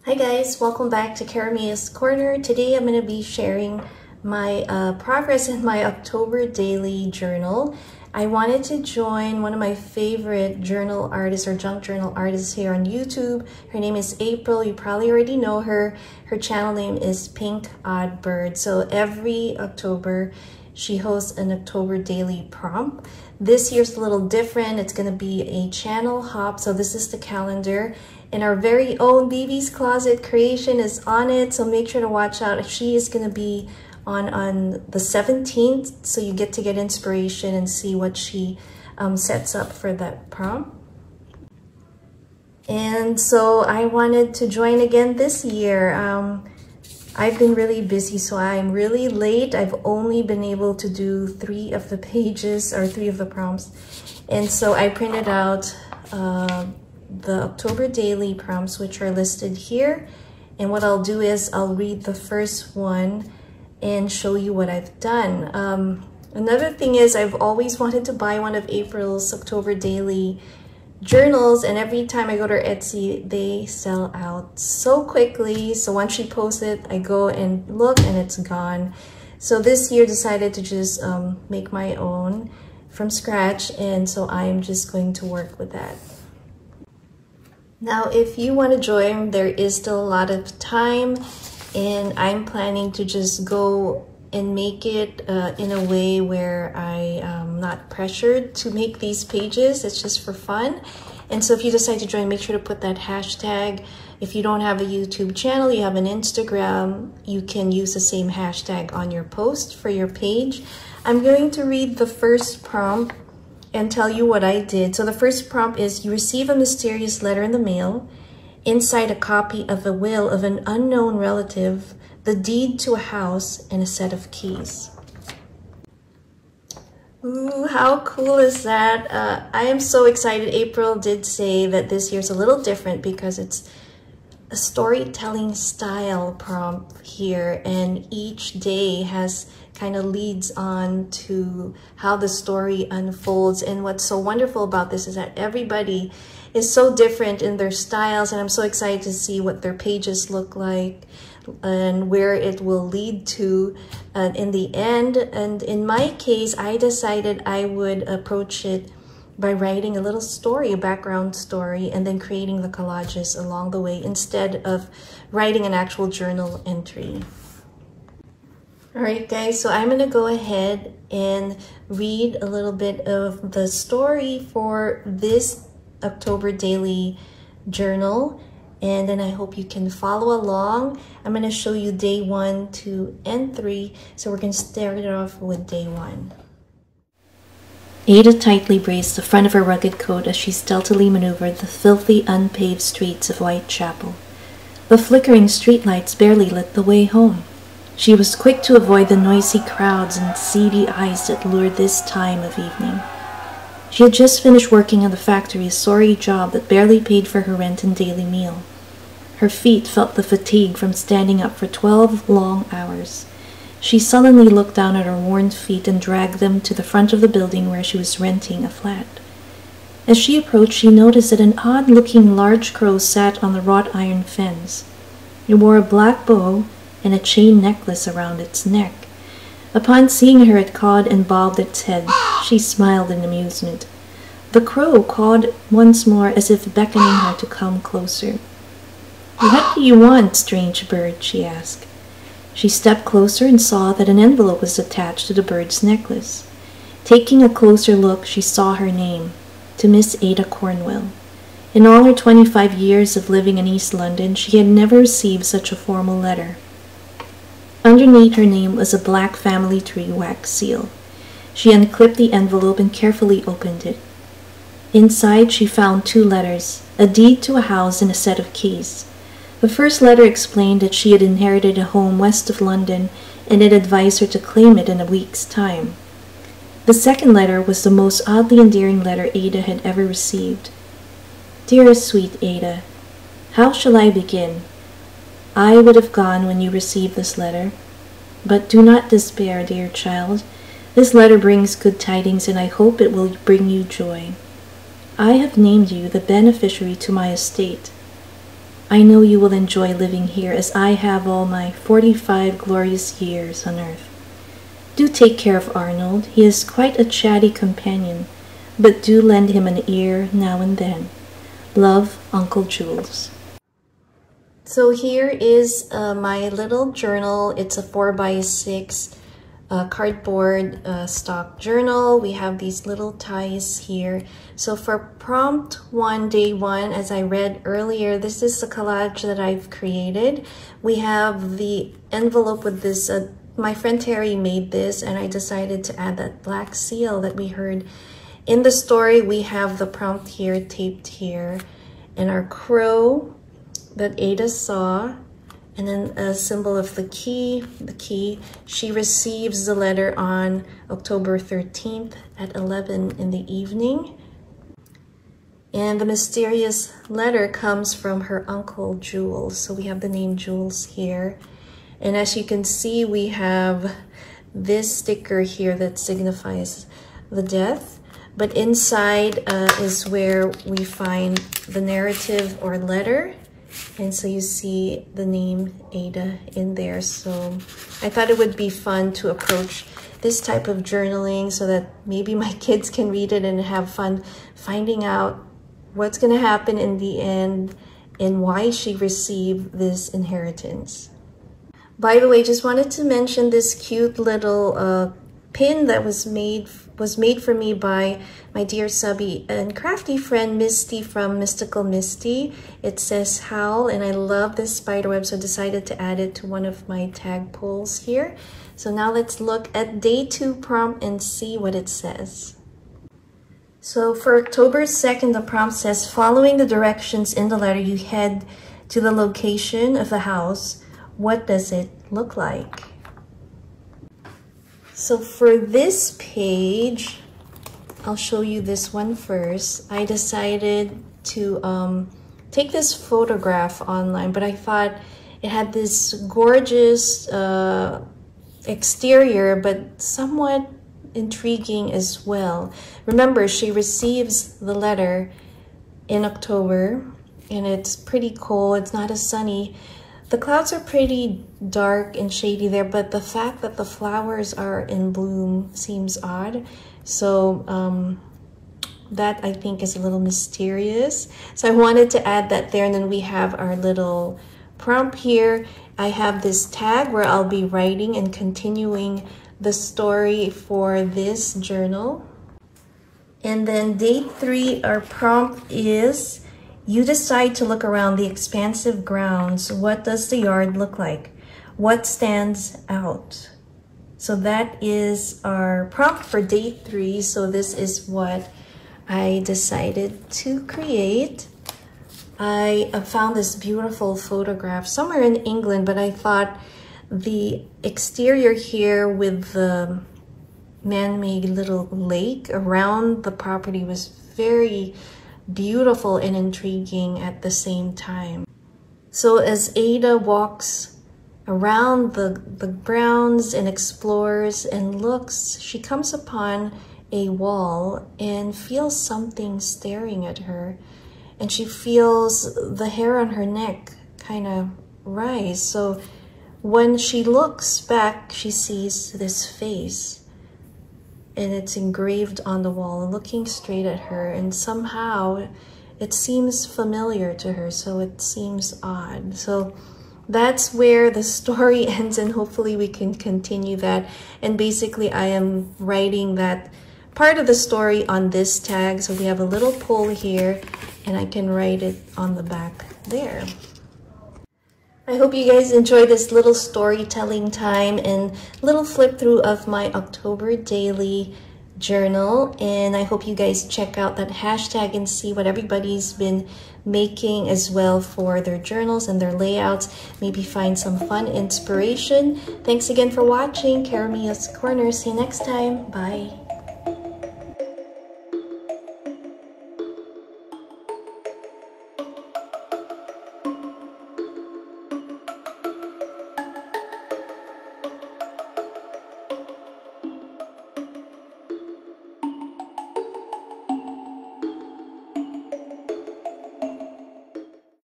Hi guys, welcome back to Karamia's Corner. Today I'm going to be sharing my progress in my October daily journal. I wanted to join one of my favorite journal artists or junk journal artists here on YouTube. Her name is April. You probably already know her. Her channel name is Pink Odd Bird. So every October she hosts an October daily prompt. This year's a little different. It's going to be a channel hop. So this is the calendar. And our very own BB's Closet creation is on it, so make sure to watch out. She is going to be on the 17th, so you get to get inspiration and see what she sets up for that prompt. And so I wanted to join again this year. I've been really busy, so I'm really late. I've only been able to do 3 of the pages or 3 of the prompts. And so I printed out the October daily prompts, which are listed here. And what I'll do is I'll read the first one and show you what I've done. Another thing is I've always wanted to buy one of April's October daily journals, and every time I go to her Etsy, they sell out so quickly. So once she posts it, I go and look and it's gone. So this year decided to just make my own from scratch, and so I'm just going to work with that. Now, if you want to join, there is still a lot of time, and I'm planning to just go and make it in a way where I am not pressured to make these pages. It's just for fun. And so if you decide to join, make sure to put that hashtag. If you don't have a YouTube channel, you have an Instagram, you can use the same hashtag on your post for your page. I'm going to read the first prompt and tell you what I did. So the first prompt is: you receive a mysterious letter in the mail. Inside, a copy of a will of an unknown relative, the deed to a house, and a set of keys. Ooh, how cool is that? I am so excited. April did say that this year's a little different because it's a storytelling style prompt here, and each day has kind of leads on to how the story unfolds. And what's so wonderful about this is that everybody is so different in their styles, and I'm so excited to see what their pages look like and where it will lead to in the end. And in my case, I decided I would approach it by writing a little story, a background story, and then creating the collages along the way instead of writing an actual journal entry. All right, guys, so I'm going to go ahead and read a little bit of the story for this October daily journal, and then I hope you can follow along. I'm going to show you day 1, 2, and 3, so we're going to start it off with day 1. Ada tightly braced the front of her rugged coat as she stealthily maneuvered the filthy, unpaved streets of Whitechapel. The flickering streetlights barely lit the way home. She was quick to avoid the noisy crowds and seedy eyes that lured this time of evening. She had just finished working on the factory, a sorry job that barely paid for her rent and daily meal. Her feet felt the fatigue from standing up for 12 long hours. She sullenly looked down at her worn feet and dragged them to the front of the building where she was renting a flat. As she approached, she noticed that an odd-looking large crow sat on the wrought iron fence. It wore a black bow and a chain necklace around its neck. Upon seeing her, it cawed and bobbed its head. She smiled in amusement. The crow cawed once more, as if beckoning her to come closer. "What do you want, strange bird?" she asked. She stepped closer and saw that an envelope was attached to the bird's necklace. Taking a closer look, she saw her name: to Miss Ada Cornwell. In all her 25 years of living in East London, she had never received such a formal letter. Underneath her name was a black family tree wax seal. She unclipped the envelope and carefully opened it. Inside, she found 2 letters, a deed to a house and a set of keys. The first letter explained that she had inherited a home west of London, and it advised her to claim it in a week's time. The second letter was the most oddly endearing letter Ada had ever received. "Dearest sweet Ada, how shall I begin? I would have gone when you received this letter. But do not despair, dear child. This letter brings good tidings, and I hope it will bring you joy. I have named you the beneficiary to my estate. I know you will enjoy living here as I have all my 45 glorious years on earth. Do take care of Arnold. He is quite a chatty companion, but do lend him an ear now and then. Love, Uncle Jules. So here is my little journal. It's a 4x6 cardboard stock journal. We have these little ties here. So for prompt 1, day 1, as I read earlier, this is the collage that I've created. We have the envelope with this, my friend Terry made this, and I decided to add that black seal that we heard in the story. We have the prompt here taped here, and our crow that Ada saw, and then a symbol of the key. She receives the letter on October 13th at 11 in the evening. And the mysterious letter comes from her uncle, Jules. So we have the name Jules here. And as you can see, we have this sticker here that signifies the death. But inside is where we find the narrative or letter. And so you see the name Ada in there. So I thought it would be fun to approach this type of journaling so that maybe my kids can read it and have fun finding out what's going to happen in the end and why she received this inheritance. By the way, just wanted to mention this cute little pin that was made for me by my dear subby and crafty friend Misty from Mystical Misty. It says Howl, and I love this spider web, so I decided to add it to one of my tag pulls here. So now let's look at day 2 prompt and see what it says. So for October 2nd, the prompt says, following the directions in the letter, you head to the location of the house. What does it look like? So for this page, I'll show you this one first. I decided to take this photograph online, but I thought it had this gorgeous exterior, but somewhat intriguing as well. Remember, she receives the letter in October, and it's pretty cold. It's not as sunny. The clouds are pretty dark and shady there, but the fact that the flowers are in bloom seems odd. So that I think is a little mysterious. So I wanted to add that there, and then we have our little prompt here. I have this tag where I'll be writing and continuing the story for this journal. And then day 3, our prompt is, you decide to look around the expansive grounds. What does the yard look like? What stands out? So that is our prompt for day 3. So this is what I decided to create. I found this beautiful photograph somewhere in England, but I thought the exterior here with the man-made little lake around the property was very beautiful and intriguing at the same time. So as Ada walks around the grounds and explores and looks, she comes upon a wall and feels something staring at her, and she feels the hair on her neck kind of rise. So when she looks back, she sees this face, and it's engraved on the wall, looking straight at her, and somehow it seems familiar to her, so it seems odd. So that's where the story ends, and hopefully we can continue that. And basically I am writing that part of the story on this tag. So we have a little pull here, and I can write it on the back there. I hope you guys enjoy this little storytelling time and little flip through of my October daily journal. And I hope you guys check out that hashtag and see what everybody's been making as well for their journals and their layouts. Maybe find some fun inspiration. Thanks again for watching. Caramia's Corner. See you next time. Bye.